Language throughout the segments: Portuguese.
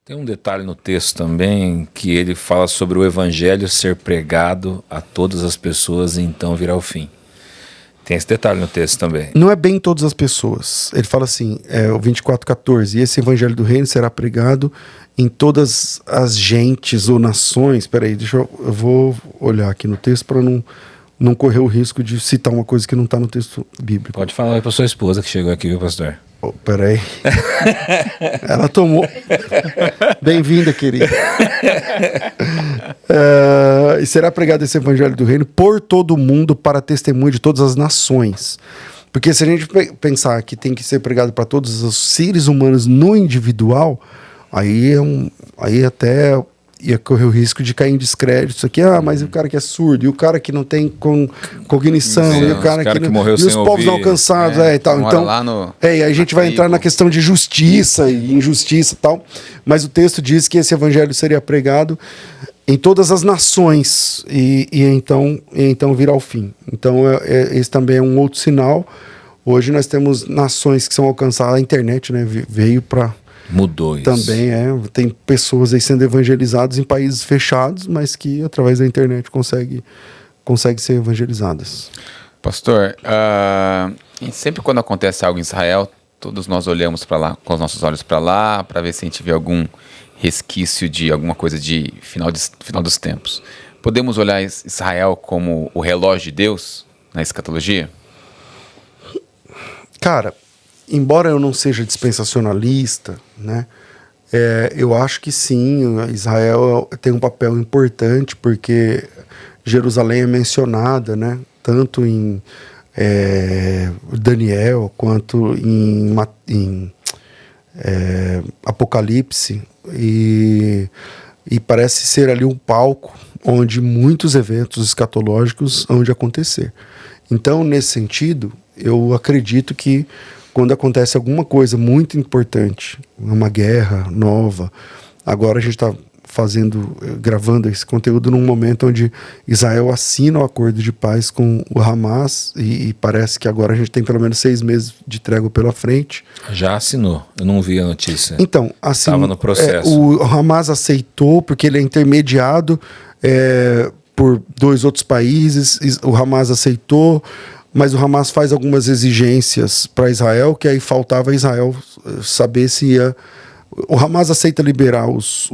Tem um detalhe no texto também que ele fala sobre o evangelho ser pregado a todas as pessoas e então virá o fim. Tem esse detalhe no texto também. Não é bem todas as pessoas. Ele fala assim, o 24:14, e esse evangelho do reino será pregado em todas as gentes ou nações. Peraí, eu vou olhar aqui no texto para não correr o risco de citar uma coisa que não está no texto bíblico. Pode falar aí para sua esposa que chegou aqui, viu, pastor? Oh, peraí. Ela tomou. Bem-vinda, querida. E será pregado esse evangelho do reino por todo o mundo para testemunho de todas as nações. Porque se a gente pensar que tem que ser pregado para todos os seres humanos no individual, aí até ia correr o risco de cair em descrédito. Isso aqui, mas o cara que é surdo, e o cara que não tem cognição, e o cara que morreu sem ouvir, e os povos não alcançados, e tal. Então, e aí a gente vai entrar na questão de justiça e injustiça e tal. Mas o texto diz que esse evangelho seria pregado em todas as nações e então virá o fim. Então, esse também é um outro sinal. Hoje nós temos nações que são alcançadas, a internet, né, veio para... Mudou isso. Também tem pessoas aí sendo evangelizadas em países fechados, mas que através da internet conseguem ser evangelizadas. Pastor, sempre quando acontece algo em Israel, todos nós olhamos para lá, com os nossos olhos para lá, para ver se a gente vê algum resquício de alguma coisa de final dos tempos. Podemos olhar Israel como o relógio de Deus na escatologia? Cara, embora eu não seja dispensacionalista, né, eu acho que sim, Israel tem um papel importante, porque Jerusalém é mencionada, né, tanto em Daniel quanto em Apocalipse, e parece ser ali um palco onde muitos eventos escatológicos hão de acontecer. Então, nesse sentido, eu acredito que quando acontece alguma coisa muito importante, uma guerra nova, agora a gente está gravando esse conteúdo num momento onde Israel assina o acordo de paz com o Hamas, e parece que agora a gente tem pelo menos 6 meses de trégua pela frente. Já assinou, eu não vi a notícia. Então, assim, estava no processo. O Hamas aceitou porque ele é intermediado por 2 outros países, o Hamas aceitou, mas o Hamas faz algumas exigências para Israel, que aí faltava Israel saber se ia... O Hamas aceita liberar os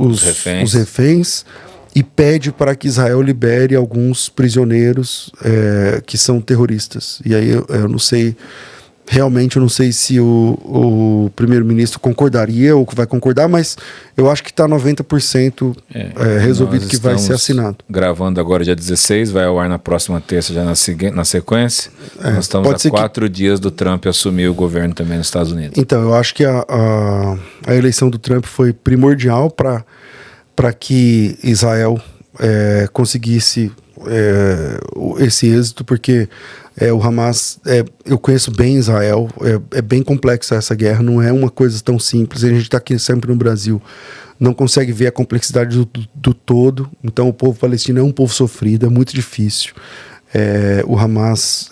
reféns e pede para que Israel libere alguns prisioneiros que são terroristas. E aí eu não sei... Realmente eu não sei se o primeiro-ministro concordaria ou vai concordar, mas eu acho que está 90% resolvido que vai ser assinado. Gravando agora dia 16, vai ao ar na próxima terça, já na sequência. Nós estamos a 4 dias do Trump assumir o governo também nos Estados Unidos. Então, eu acho que a eleição do Trump foi primordial para que Israel conseguisse esse êxito, porque o Hamas, eu conheço bem Israel, é bem complexa essa guerra, não é uma coisa tão simples. A gente está aqui sempre no Brasil, não consegue ver a complexidade do todo. Então o povo palestino é um povo sofrido, é muito difícil. O Hamas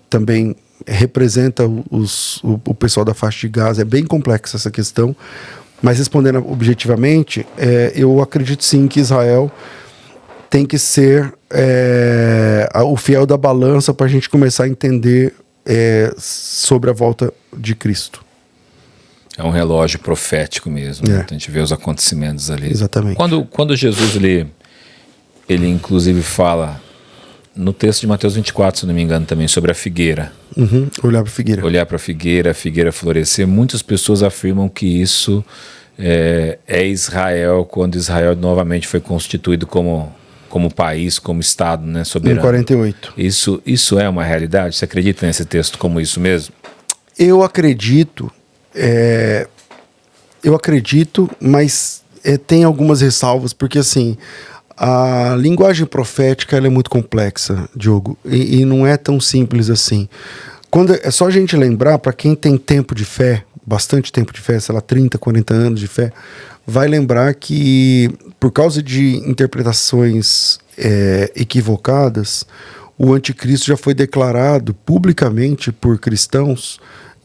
também representa o pessoal da faixa de Gaza, é bem complexa essa questão, mas respondendo objetivamente, eu acredito sim que Israel tem que ser o fiel da balança para a gente começar a entender sobre a volta de Cristo. É um relógio profético mesmo, né? A gente vê os acontecimentos ali. Exatamente. Quando Jesus ele inclusive fala no texto de Mateus 24, se não me engano, também, sobre a figueira. Olhar para a figueira. Olhar para a figueira florescer. Muitas pessoas afirmam que isso é Israel, quando Israel novamente foi constituído como país, como Estado, né, soberano. Em 48. Isso é uma realidade? Você acredita nesse texto como isso mesmo? Eu acredito, mas tem algumas ressalvas, porque assim, a linguagem profética ela é muito complexa, Diogo, e não é tão simples assim. É só a gente lembrar, para quem tem tempo de fé, bastante tempo de fé, sei lá, 30, 40 anos de fé, vai lembrar que, por causa de interpretações equivocadas, o anticristo já foi declarado publicamente por cristãos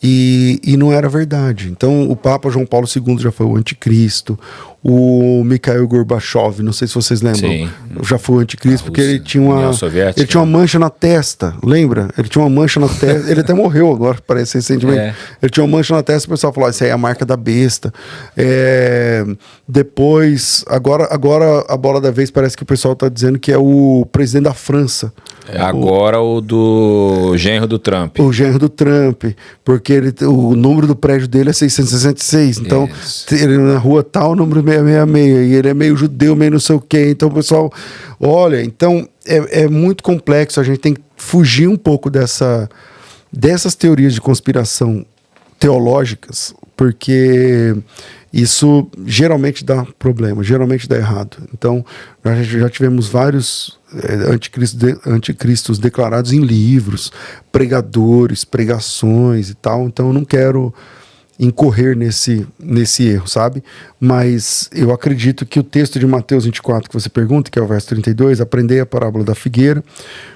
E não era verdade. Então, o Papa João Paulo II já foi o anticristo. O Mikhail Gorbachev, não sei se vocês lembram, Sim. já foi o anticristo, porque ele tinha União Soviética. ele tinha uma mancha na testa, lembra? Ele tinha uma mancha na testa. Ele até morreu agora, parece recentemente. Ele tinha uma mancha na testa, o pessoal falou: isso aí é a marca da besta. Depois, agora a bola da vez parece que o pessoal está dizendo que é o presidente da França. Agora o do genro do Trump. O genro do Trump, porque o número do prédio dele é 666. Então, ele na rua tal, o número 666. E ele é meio judeu, meio não sei o quê. Então, o pessoal, olha, então é muito complexo. A gente tem que fugir um pouco dessas teorias de conspiração teológicas, porque isso geralmente dá problema, geralmente dá errado. Então, já tivemos vários anticristos declarados em livros, pregadores, pregações e tal. Então, eu não quero incorrer nesse erro, sabe? Mas eu acredito que o texto de Mateus 24 que você pergunta, que é o verso 32, aprendei a parábola da figueira.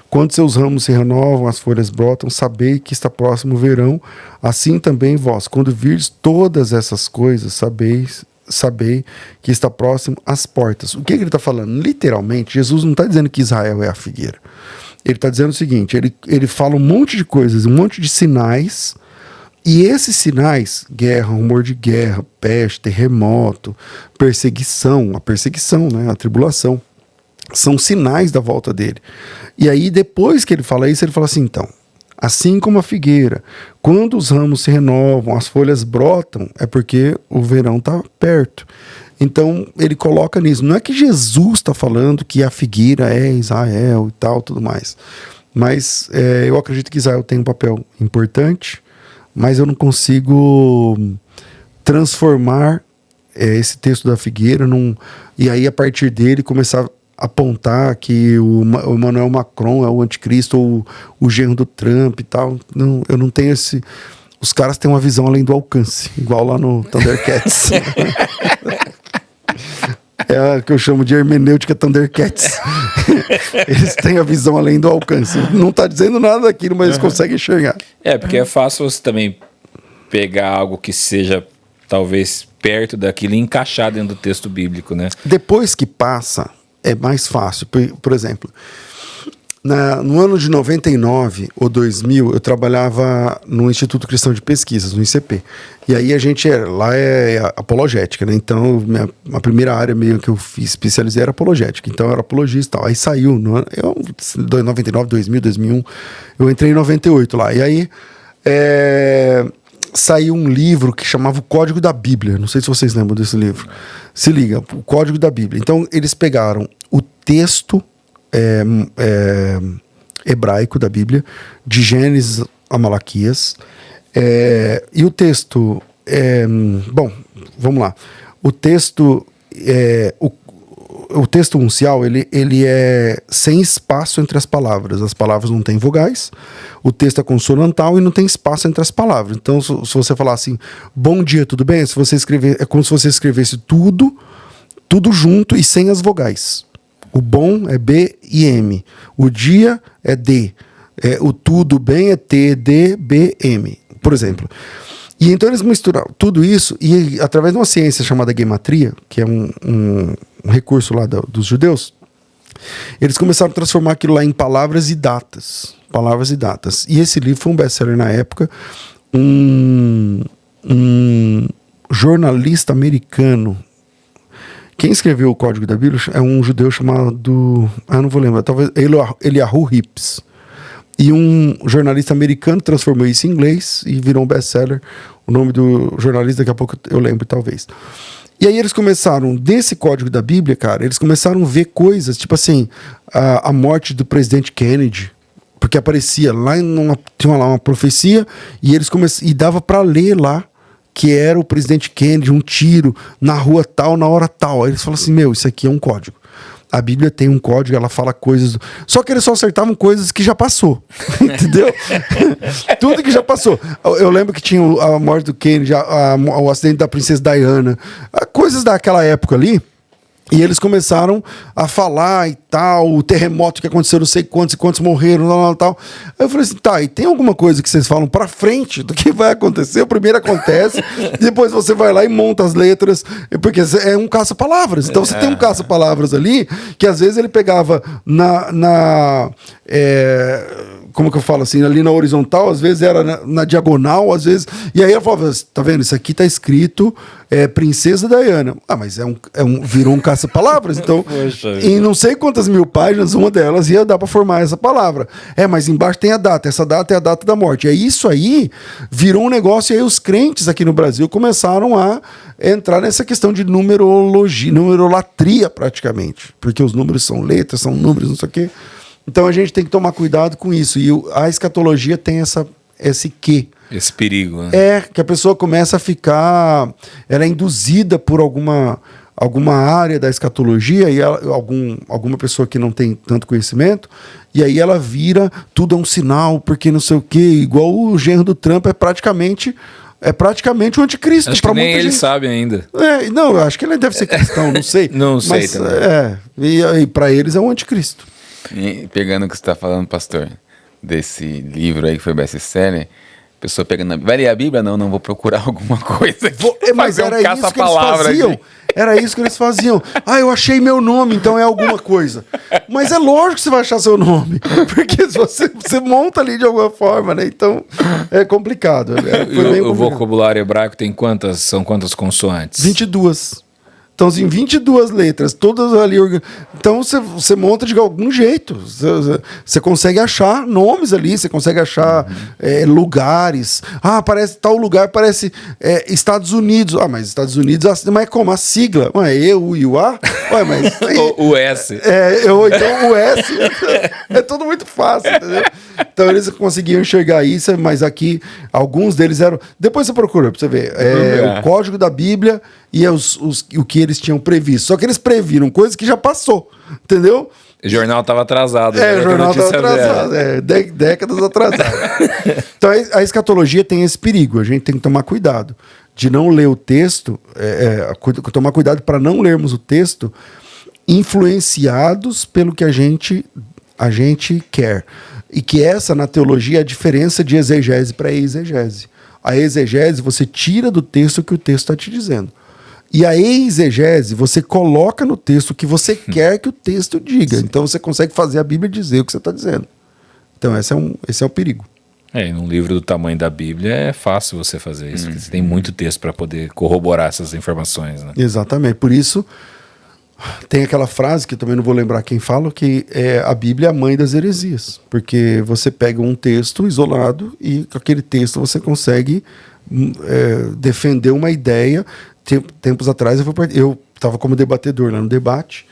Quando seus ramos se renovam, as folhas brotam, sabei que está próximo o verão, assim também vós, quando virdes todas essas coisas, sabei que está próximo às portas. O que ele está falando? Literalmente, Jesus não está dizendo que Israel é a figueira. Ele está dizendo o seguinte, ele fala um monte de coisas, um monte de sinais, e esses sinais, guerra, rumor de guerra, peste, terremoto, perseguição, né, a tribulação, são sinais da volta dele. E aí, depois que ele fala isso, ele fala assim, então, assim como a figueira, quando os ramos se renovam, as folhas brotam, é porque o verão está perto. Então, ele coloca nisso. Não é que Jesus está falando que a figueira é Israel e tal, tudo mais. Mas eu acredito que Israel tem um papel importante, mas eu não consigo transformar esse texto da figueira e aí, a partir dele, começar apontar que o Emmanuel Macron é o anticristo ou o genro do Trump e tal. Não, eu não tenho esse... Os caras têm uma visão além do alcance, igual lá no Thundercats. É a que eu chamo de hermenêutica Thundercats. Eles têm a visão além do alcance. Não está dizendo nada daquilo, mas eles conseguem enxergar. Porque é fácil você também pegar algo que seja talvez perto daquilo e encaixar dentro do texto bíblico, né? Depois que passa, é mais fácil. Por exemplo, no ano de 99 ou 2000, eu trabalhava no Instituto Cristão de Pesquisas, no ICP. E aí lá é apologética, né? Então, a primeira área meio que eu especializei era apologética. Então, eu era apologista e tal. Aí saiu, em 99, 2000, 2001, eu entrei em 98 lá. E aí, saiu um livro que chamava O Código da Bíblia. Não sei se vocês lembram desse livro. Se liga, O Código da Bíblia. Então, eles pegaram o texto hebraico da Bíblia, de Gênesis a Malaquias, e o texto... bom, vamos lá. O texto... O texto uncial, ele é sem espaço entre as palavras não têm vogais, o texto é consonantal e não tem espaço entre as palavras. Então, se você falar assim, bom dia, tudo bem? Se você escrever, é como se você escrevesse tudo junto e sem as vogais. O bom é B e M, o dia é D, o tudo bem é T, D, B, M, por exemplo. E então eles misturaram tudo isso e, através de uma ciência chamada gematria, que é um recurso lá dos judeus, eles começaram a transformar aquilo lá em palavras e datas. Palavras e datas. E esse livro foi um best-seller na época. Um jornalista americano, quem escreveu o Código da Bíblia é um judeu chamado... eu não vou lembrar, talvez Eliyahu Rips. E um jornalista americano transformou isso em inglês e virou um best-seller. O nome do jornalista, daqui a pouco eu lembro, talvez. E aí eles começaram, desse Código da Bíblia, cara, eles começaram a ver coisas, tipo assim, a morte do presidente Kennedy, porque aparecia lá, tinha lá uma profecia, e eles e dava para ler lá, que era o presidente Kennedy, um tiro na rua tal, na hora tal. Aí eles falam assim, isso aqui é um código. A Bíblia tem um código, ela fala coisas... Só que eles só acertavam coisas que já passou. Entendeu? Tudo que já passou. Eu lembro que tinha a morte do Kennedy, o acidente da princesa Diana. Coisas daquela época ali, E eles começaram a falar e tal, o terremoto que aconteceu, não sei quantos e quantos morreram, tal. Aí eu falei assim, tá, e tem alguma coisa que vocês falam pra frente do que vai acontecer? O primeiro acontece, depois você vai lá e monta as letras, porque é um caça-palavras. Então você tem um caça-palavras ali, que às vezes ele pegava como que eu falo assim, ali na horizontal, às vezes era na diagonal, às vezes. E aí eu falava, tá vendo? Isso aqui tá escrito Princesa Diana. Ah, mas virou um caça-palavras. Então, em não sei quantas mil páginas, uma delas ia dar para formar essa palavra. Mas embaixo tem a data. Essa data é a data da morte. E aí isso aí virou um negócio. E aí os crentes aqui no Brasil começaram a entrar nessa questão de numerologia, numerolatria praticamente. Porque os números são letras, são números, não sei o quê. Então a gente tem que tomar cuidado com isso. E a escatologia tem esse quê. Esse perigo, né? Que a pessoa começa a ficar... Ela é induzida por alguma área da escatologia, e alguma pessoa que não tem tanto conhecimento, e aí ela vira tudo é um sinal, porque não sei o quê. Igual o genro do Trump é praticamente o anticristo. Acho que nem ele sabe ainda. Não, eu acho que ele deve ser cristão, não sei. Não sei também. E para eles é um anticristo. E pegando o que você está falando, pastor, desse livro aí que foi best-seller, a pessoa pegando... Vai ler a Bíblia? Não, vou procurar alguma coisa. Mas era isso que eles faziam. Era isso que eles faziam. Eu achei meu nome, então é alguma coisa. Mas é lógico que você vai achar seu nome. Porque você monta ali de alguma forma, né? Então é complicado. O vocabulário hebraico são quantas consoantes? 22. Então, assim, 22 letras, todas ali. Então, você monta de algum jeito. Você consegue achar nomes ali, você consegue achar lugares. Parece tal lugar, parece Estados Unidos. Mas Estados Unidos, mas como? A sigla? E, U e o A? Mas... o S. Então, o S é tudo muito fácil, entendeu? Então, eles conseguiam enxergar isso, mas aqui, alguns deles eram... Depois você procura, pra você ver. O código da Bíblia e o que eles tinham previsto. Só que eles previram coisas que já passou, entendeu? O jornal estava atrasado. O jornal estava atrasado. Décadas atrasado. Então, a escatologia tem esse perigo. A gente tem que tomar cuidado de não ler o texto, tomar cuidado para não lermos o texto influenciados pelo que a gente quer. E que essa, na teologia, é a diferença de exegese para exegese. A exegese, você tira do texto o que o texto está te dizendo. E a exegese, você coloca no texto o que você quer que o texto diga. Sim. Então você consegue fazer a Bíblia dizer o que você está dizendo. Então esse é o perigo. Num livro do tamanho da Bíblia é fácil você fazer isso, porque você tem muito texto para poder corroborar essas informações, né? Exatamente. Por isso, tem aquela frase, que eu também não vou lembrar quem fala, que a Bíblia é a mãe das heresias. Porque você pega um texto isolado e com aquele texto você consegue defender uma ideia. Tempos atrás eu estava como debatedor lá no debate,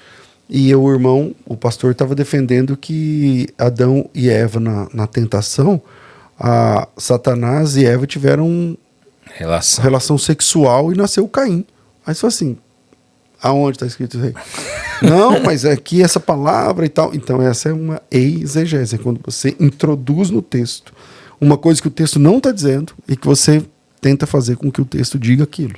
e o irmão, o pastor, estava defendendo que Adão e Eva na tentação, Satanás e Eva tiveram relação sexual e nasceu Caim. Aí você fala assim, aonde está escrito isso aí? Não, mas aqui essa palavra e tal. Então essa é uma exegese, é quando você introduz no texto uma coisa que o texto não está dizendo e que você tenta fazer com que o texto diga aquilo.